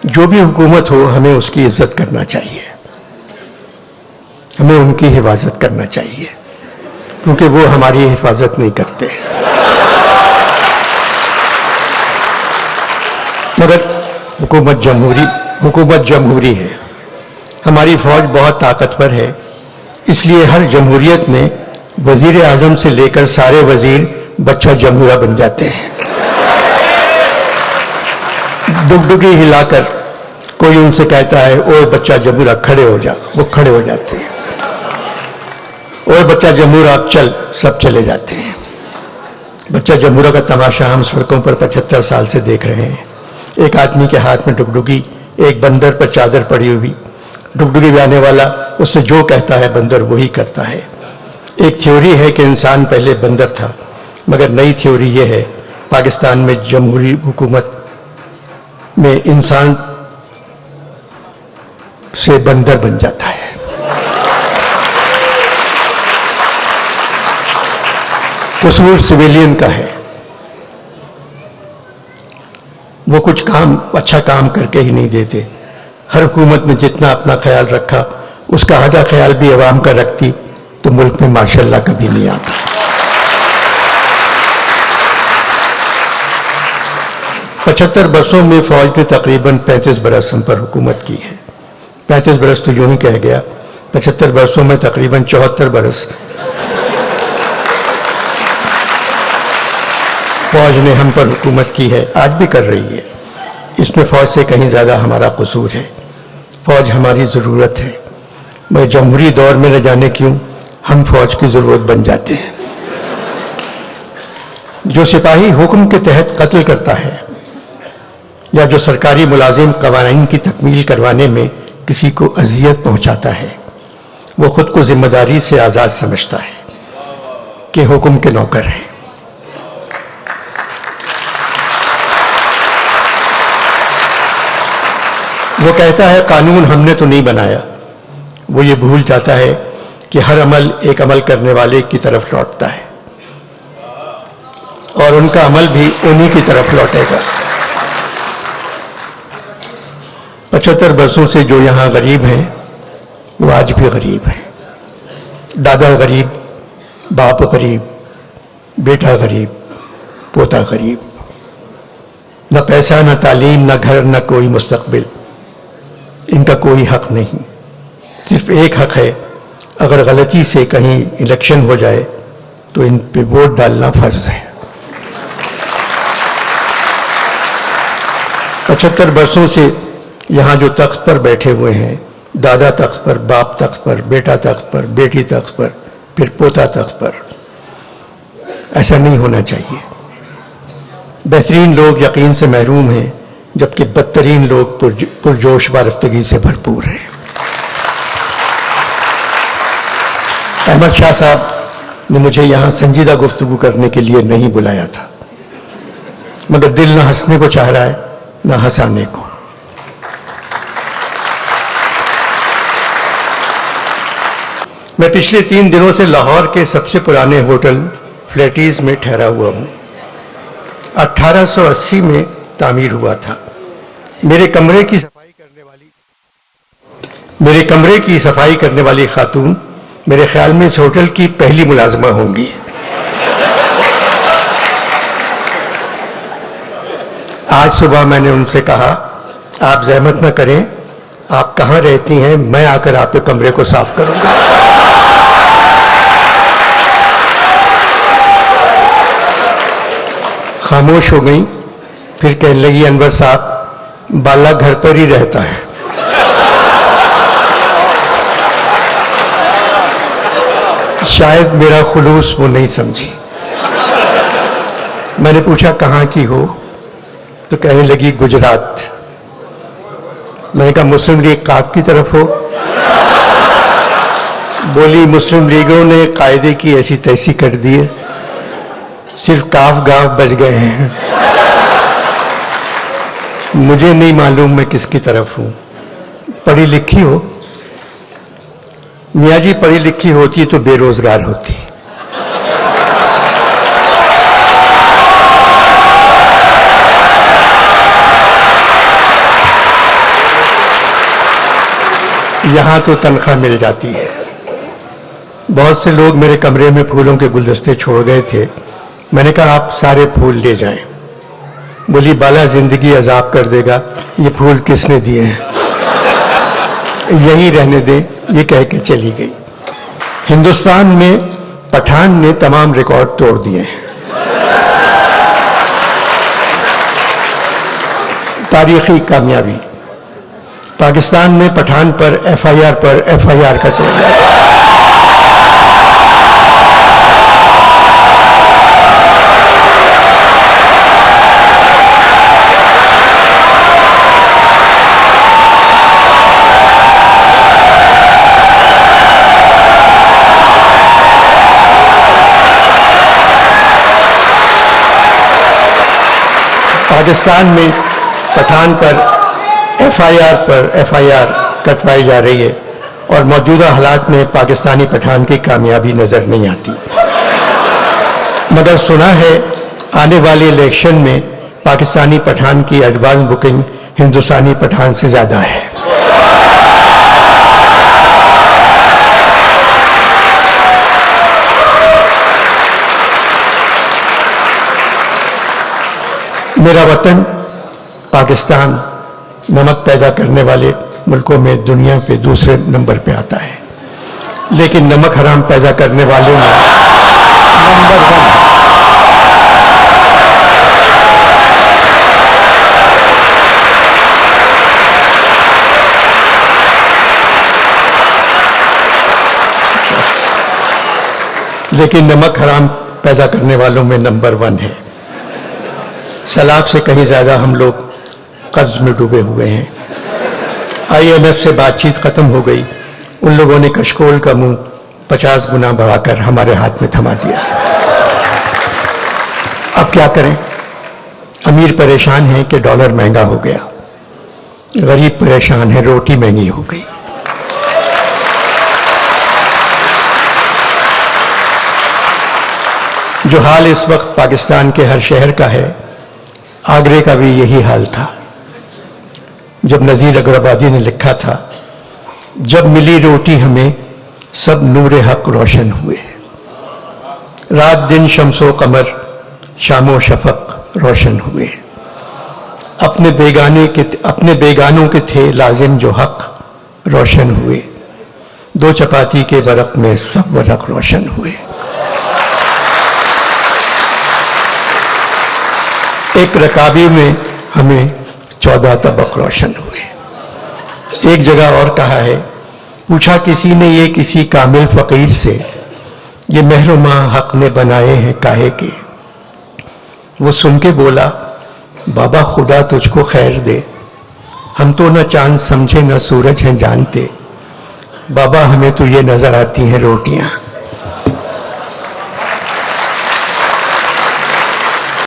जो भी हुकूमत हो, हमें उसकी इज्जत करना चाहिए, हमें उनकी हिफाजत करना चाहिए, क्योंकि वो हमारी हिफाजत नहीं करते। मगर हुकूमत जमहूरी है, हमारी फौज बहुत ताकतवर है, इसलिए हर जमहूरियत में वजीर आजम से लेकर सारे वजीर बच्चा जमहूरा बन जाते हैं। डुगडुगी हिलाकर कोई उनसे कहता है ओए बच्चा जमहूरा खड़े हो जा, वो खड़े हो जाते हैं। ओए बच्चा जमहूरा अब चल, सब चले जाते हैं। बच्चा जमहूरा का तमाशा हम सड़कों पर 75 साल से देख रहे हैं। एक आदमी के हाथ में डुगडुगी, एक बंदर पर चादर पड़ी हुई, डुगडुगी बजाने वाला उससे जो कहता है बंदर वही करता है। एक थ्योरी है कि इंसान पहले बंदर था, मगर नई थ्योरी यह है पाकिस्तान में जमहूरी हुकूमत में इंसान से बंदर बन जाता है। कसूर सिविलियन का है, वो कुछ काम अच्छा काम करके ही नहीं देते। हर हुकूमत ने जितना अपना ख्याल रखा उसका आधा ख्याल भी अवाम का रखती तो मुल्क में माशाअल्लाह कभी नहीं आता। पचहत्तर बरसों में फौज ने तकरीबन 35 बरस हम पर हुकूमत की है। 35 बरस तो यूं ही कह गया, 75 बरसों में तकरीबन 74 बरस फौज ने हम पर हुकूमत की है, आज भी कर रही है। इसमें फौज से कहीं ज्यादा हमारा कसूर है। फौज हमारी जरूरत है, मगर जमहूरी दौर में न जाने क्यों हम फौज की जरूरत बन जाते हैं। जो सिपाही हुक्म के तहत कत्ल करता है या जो सरकारी मुलाजिम कवानीन की तकमील करवाने में किसी को अजियत पहुंचाता है, वो खुद को जिम्मेदारी से आजाद समझता है कि हुक्म के नौकर है। वो कहता है कानून हमने तो नहीं बनाया। वो ये भूल जाता है कि हर अमल एक अमल करने वाले की तरफ लौटता है और उनका अमल भी उन्हीं की तरफ लौटेगा। 75 बरसों से जो यहां गरीब हैं वो आज भी गरीब हैं। दादा गरीब, बाप गरीब, बेटा गरीब, पोता गरीब, न पैसा, न तालीम, न घर, न कोई मुस्तकबिल। इनका कोई हक नहीं। सिर्फ एक हक है, अगर गलती से कहीं इलेक्शन हो जाए तो इन पे वोट डालना फर्ज है। 75 बरसों से यहां जो तख्त पर बैठे हुए हैं, दादा तख्त पर, बाप तख्त पर, बेटा तख्त पर, बेटी तख्त पर, फिर पोता तख्त पर, ऐसा नहीं होना चाहिए। बेहतरीन लोग यकीन से महरूम हैं, जबकि बदतरीन लोग पुरजोश वारफ्तगी से भरपूर हैं। अहमद शाह साहब ने मुझे यहां संजीदा गुफ्तगू करने के लिए नहीं बुलाया था, मगर दिल न हंसने को चाह रहा है न हंसाने को। मैं पिछले 3 दिनों से लाहौर के सबसे पुराने होटल फ्लैटीज में ठहरा हुआ हूं। 1880 में तामीर हुआ था। मेरे कमरे की सफाई करने वाली खातून मेरे ख्याल में इस होटल की पहली मुलाजमा होंगी। आज सुबह मैंने उनसे कहा, आप जहमत न करें, आप कहां रहती हैं, मैं आकर आपके कमरे को साफ करूंगा। खामोश हो गई, फिर कहने लगी, अनवर साहब बाला घर पर ही रहता है। शायद मेरा खुलूस वो नहीं समझी। मैंने पूछा कहाँ की हो, तो कहने लगी गुजरात। मैंने कहा मुस्लिम लीग काफ की तरफ हो? बोली मुस्लिम लीगों ने कायदे की ऐसी तैसी कर दी है, सिर्फ काफ गाफ बच गए हैं। मुझे नहीं मालूम मैं किसकी तरफ हूं। पढ़ी लिखी हो? मियाँ जी पढ़ी लिखी होती तो बेरोजगार होती। यहाँ तो तनख्वाह मिल जाती है। बहुत से लोग मेरे कमरे में फूलों के गुलदस्ते छोड़ गए थे। मैंने कहा आप सारे फूल ले जाएं। बोली बाला जिंदगी अजाब कर देगा, ये फूल किसने दिए हैं, यही रहने दे, ये कह के चली गई। हिंदुस्तान में पठान ने तमाम रिकॉर्ड तोड़ दिए हैं। तारीखी कामयाबी, पाकिस्तान में पठान पर एफआईआर का तोड़ दिया। पाकिस्तान में पठान पर एफआईआर कटवाई जा रही है और मौजूदा हालात में पाकिस्तानी पठान की कामयाबी नजर नहीं आती। मगर सुना है आने वाले इलेक्शन में पाकिस्तानी पठान की एडवांस बुकिंग हिंदुस्तानी पठान से ज्यादा है। मेरा वतन पाकिस्तान नमक पैदा करने वाले मुल्कों में दुनिया पे दूसरे नंबर पे आता है, लेकिन नमक हराम पैदा करने वालों में नंबर 1 लेकिन नमक हराम पैदा करने वालों में नंबर 1 है। सलाख से कहीं ज्यादा हम लोग कर्ज में डूबे हुए हैं। आईएमएफ से बातचीत खत्म हो गई, उन लोगों ने कशकोल का मुंह 50 गुना बढ़ाकर हमारे हाथ में थमा दिया। अब क्या करें? अमीर परेशान है कि डॉलर महंगा हो गया, गरीब परेशान है रोटी महंगी हो गई। जो हाल इस वक्त पाकिस्तान के हर शहर का है, आगरे का भी यही हाल था। जब नजीर अकबराबादी ने लिखा था, जब मिली रोटी हमें सब नूरे हक रोशन हुए, रात दिन शम्सो कमर शामो शफक रोशन हुए, अपने बेगानों के थे लाजिम जो हक रोशन हुए, दो चपाती के वरक में सब वरक रोशन हुए। एक रकाबी में हमें 14 तबक रोशन हुए। एक जगह और कहा है, पूछा किसी ने ये किसी कामिल फकीर से, ये महरुमा हक ने बनाए हैं काहे के। वो सुन के बोला, बाबा खुदा तुझको खैर दे, हम तो न चांद समझे न सूरज हैं जानते, बाबा हमें तो ये नजर आती हैं रोटियां।